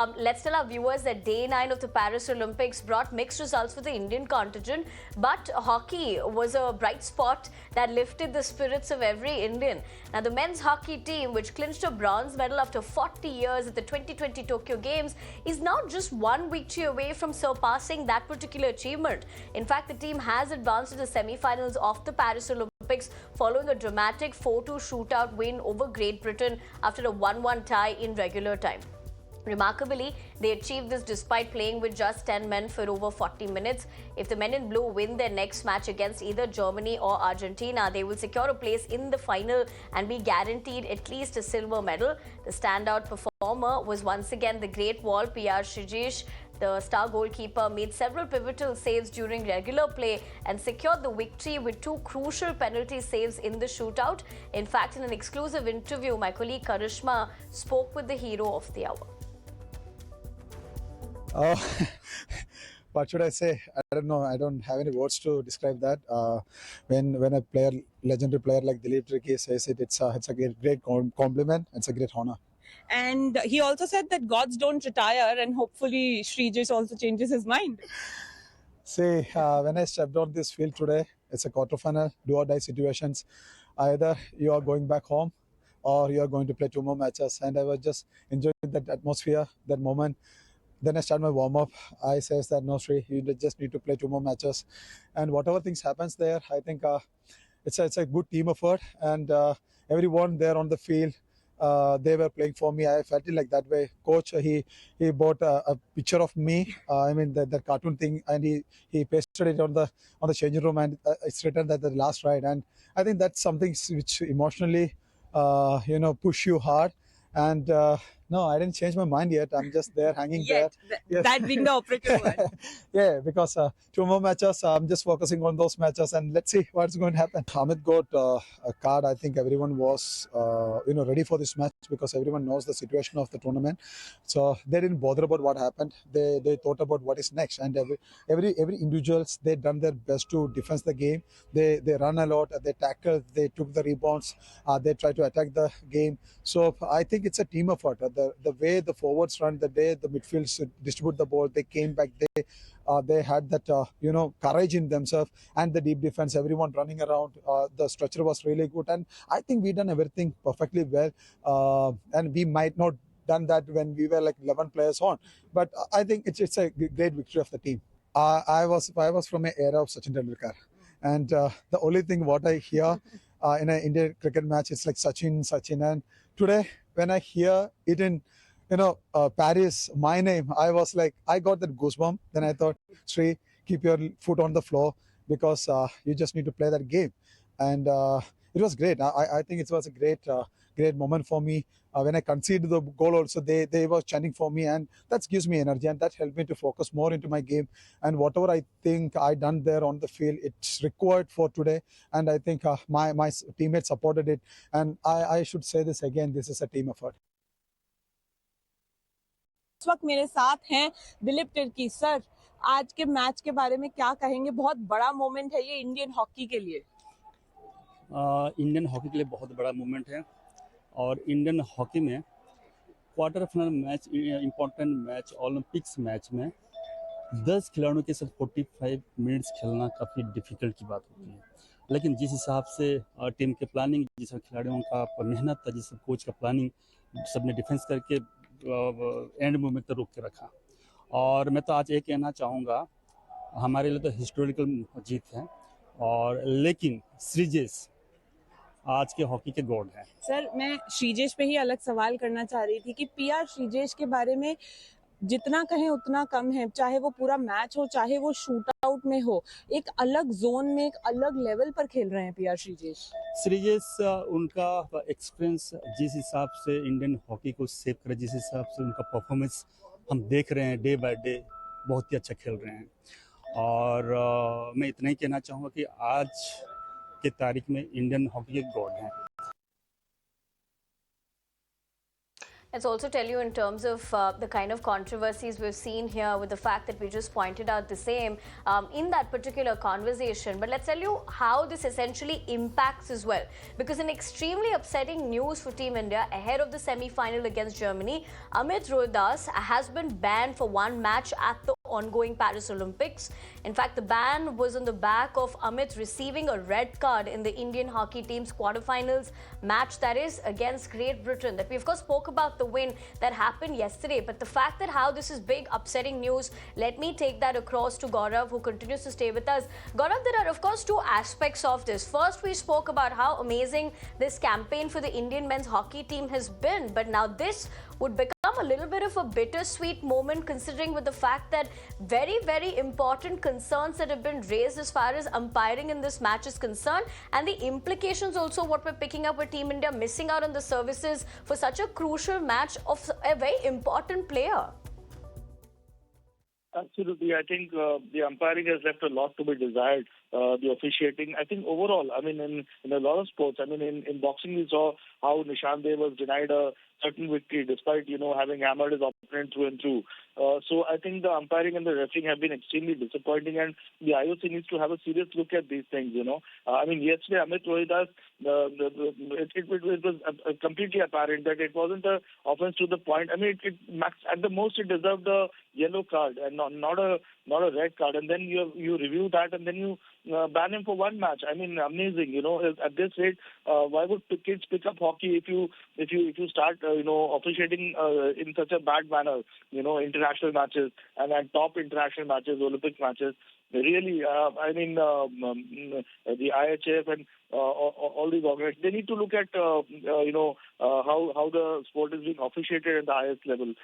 Let's tell our viewers that day 9 of the Paris Olympics brought mixed results for the Indian contingent, but hockey was a bright spot that lifted the spirits of every Indian. Now, the men's hockey team, which clinched a bronze medal after 40 years at the 2020 Tokyo Games, is now just one victory away from surpassing that particular achievement. In fact, the team has advanced to the semifinals of the Paris Olympics following a dramatic 4-2 shootout win over Great Britain after a 1-1 tie in regular time. Remarkably, they achieved this despite playing with just 10 men for over 40 minutes. If the men in blue win their next match against either Germany or Argentina, they will secure a place in the final and be guaranteed at least a silver medal. The standout performer was once again the Great Wall, PR Sreejesh. The star goalkeeper made several pivotal saves during regular play and secured the victory with two crucial penalty saves in the shootout. In fact, in an exclusive interview, my colleague Karishma spoke with the hero of the hour. What should I say? I don't know. I don't have any words to describe that. When a player, legendary player like Dilip Tricky says it, it's a great compliment. It's a great honor. And he also said that gods don't retire, and hopefully Sreejesh also changes his mind. See, when I stepped on this field today, it's a quarterfinal, do or die situations. Either you are going back home or you are going to play two more matches. And I was just enjoying that atmosphere, that moment. Then I start my warm-up. I says that no, Sri, you just need to play two more matches. And whatever things happens there, I think it's a good team effort. And everyone there on the field, they were playing for me. I felt it like that way. Coach, he bought a picture of me. I mean the cartoon thing, and he pasted it on the changing room, and it's written that the last ride. And I think that's something which emotionally, push you hard. And no, I didn't change my mind yet. I'm just there hanging Yet, there. Yes. that being the operative word. Yeah, because two more matches, I'm just focusing on those matches, and let's see what's going to happen. Amit got a card. I think everyone was ready for this match because everyone knows the situation of the tournament. So they didn't bother about what happened. They thought about what is next, and every individuals, they done their best to defend the game. They run a lot, they tackle, they took the rebounds, they try to attack the game. So I think it's a team effort. The way the forwards run, the way the midfields distribute the ball, they came back. They had that courage in themselves, and the deep defense, everyone running around. The structure was really good, and I think we done everything perfectly well. And we might not done that when we were like 11 players on, but I think it's a great victory of the team. I was from an era of Sachin Tendulkar, and the only thing what I hear in an Indian cricket match, it's like Sachin. And today, when I hear it in Paris, my name, I was like, I got that goosebump. Then I thought, Sri, keep your foot on the floor because you just need to play that game. And it was great. I think it was a great moment for me. When I conceded the goal also, they were chanting for me, and that gives me energy, and that helped me to focus more into my game. And whatever I think I done there on the field, it's required for today. And I think my teammates supported it. And I should say this again, this is a team effort. इस वक्त मेरे साथ हैं Dilip Tirkey sir. आज के match के बारे में क्या कहेंगे? बहुत बड़ा मोमेंट है ये इंडियन हॉकी के लिए। इंडियन हॉकी के लिए बहुत बड़ा मोमेंट है, और इंडियन हॉकी में quarter final match, important match, Olympics match में 10 खिलाड़ियों के साथ 45 मिनट्स खेलना काफ़ी डिफिकल्ट की बात होती है। लेकिन जिस हिसाब से टीम के प्लानिंग, जिस खिलाड़ियों का मेहनत था, जिस कोच का प्लानिंग, सबने डिफेंस करके एंड मोमेंट तक रोक के रखा। और मैं तो आज ये कहना चाहूँगा, हमारे लिए तो हिस्टोरिकल जीत है, और लेकिन श्रीजेश आज के हॉकी के गॉड हैं। सर, मैं श्रीजेश पे ही अलग सवाल करना चाह रही थी कि पीआर श्रीजेश के बारे में जितना कहें उतना कम है। चाहे वो पूरा मैच हो, चाहे वो शूट आउट में हो, एक अलग जोन में, एक अलग लेवल पर खेल रहे हैं पीआर श्रीजेश। उनका एक्सपीरियंस, जिस हिसाब से इंडियन हॉकी को सेव करे, जिस हिसाब से उनका परफॉर्मेंस हम देख रहे हैं डे बाय डे, बहुत ही अच्छा खेल रहे हैं। और मैं इतना ही कहना चाहूँगा कि आज की तारीख में इंडियन हॉकी के गॉड हैं। Let's also tell you in terms of the kind of controversies we've seen here with the fact that we just pointed out the same in that particular conversation. But let's tell you how this essentially impacts as well. Because an extremely upsetting news for Team India ahead of the semi-final against Germany, Amit Rohidas has been banned for one match at the ongoing Paris Olympics. In fact, the ban was on the back of Amit receiving a red card in the Indian hockey team's quarterfinals match, that is against Great Britain, that we of course spoke about the win that happened yesterday. But the fact that how this is big upsetting news, let me take that across to Gaurav, who continues to stay with us. Gaurav, there are of course two aspects of this. First, we spoke about how amazing this campaign for the Indian men's hockey team has been, but now this would become a little bit of a bittersweet moment, considering with the fact that very important concerns that have been raised as far as umpiring in this match is concerned, and the implications also what we're picking up with Team India missing out on the services for such a crucial match of a very important player. Absolutely. I think the umpiring has left a lot to be desired. The officiating, I think overall, I mean, in a lot of sports, I mean, in boxing, we saw how Nishan Dev was denied a certain victory despite, having hammered his opponent through and through. So I think the umpiring and the refereeing have been extremely disappointing, and the IOC needs to have a serious look at these things, I mean, yesterday, Amit Rohidas, it was completely apparent that it wasn't an offense to the point. I mean, at the most, it deserved a yellow card and not a red card. And then you review that and then you ban him for one match. I mean, amazing. At this rate, why would kids pick up hockey if you start officiating in such a bad manner? International matches and top international matches, Olympic matches. Really, I mean, the IHF and all these organizations, they need to look at how the sport is being officiated at the highest level.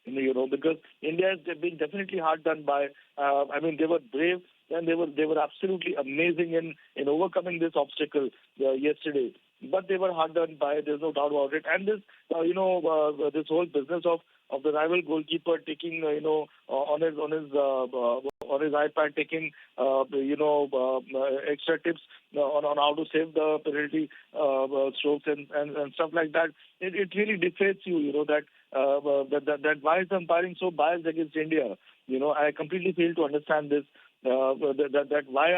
Because India is being definitely hard done by. I mean, they were brave and they were absolutely amazing in overcoming this obstacle yesterday. But they were hard done by. There's no doubt about it. And this, this whole business of the rival goalkeeper taking, on his iPad taking, extra tips on how to save the penalty strokes and stuff like that. It really deflates you, that why is the umpiring so biased against India? I completely fail to understand this. That why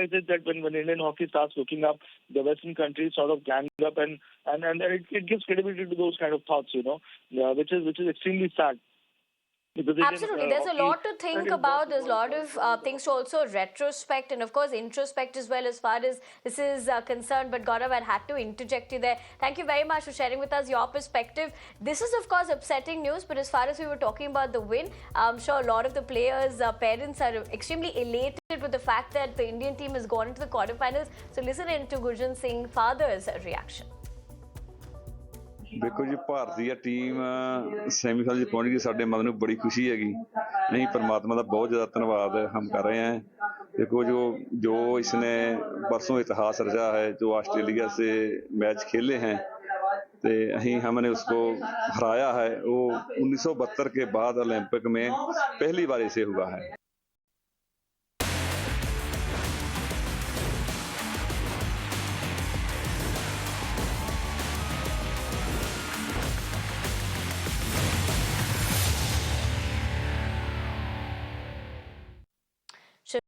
is it that when Indian hockey starts looking up, the Western countries sort of gang up and it gives credibility to those kind of thoughts, which is extremely sad. Absolutely. There's a lot to think about. There's a lot of things to also retrospect and, of course, introspect as well as far as this is concerned. But, Gaurav, I had to interject you there. Thank you very much for sharing with us your perspective. This is, of course, upsetting news. But as far as we were talking about the win, I'm sure a lot of the players' parents are extremely elated with the fact that the Indian team has gone into the quarterfinals. So listen in to Gurjan Singh's father's reaction. देखो जी भारतीय team semi-final 'ਚ पहुंच गई ਸਾਡੇ ਮਨ ਨੂੰ ਬੜੀ ਖੁਸ਼ੀ ਹੈਗੀ नहीं परमात्मा का बहुत ज़्यादा धन्यवाद हम कर रहे हैं देखो जो इसने परसों इतिहास रचा है जो ऑस्ट्रेलिया से मैच खेले हैं तो हमने उसको हराया है वो 1972 के बाद ओलंपिक में पहली बार इसे हुआ है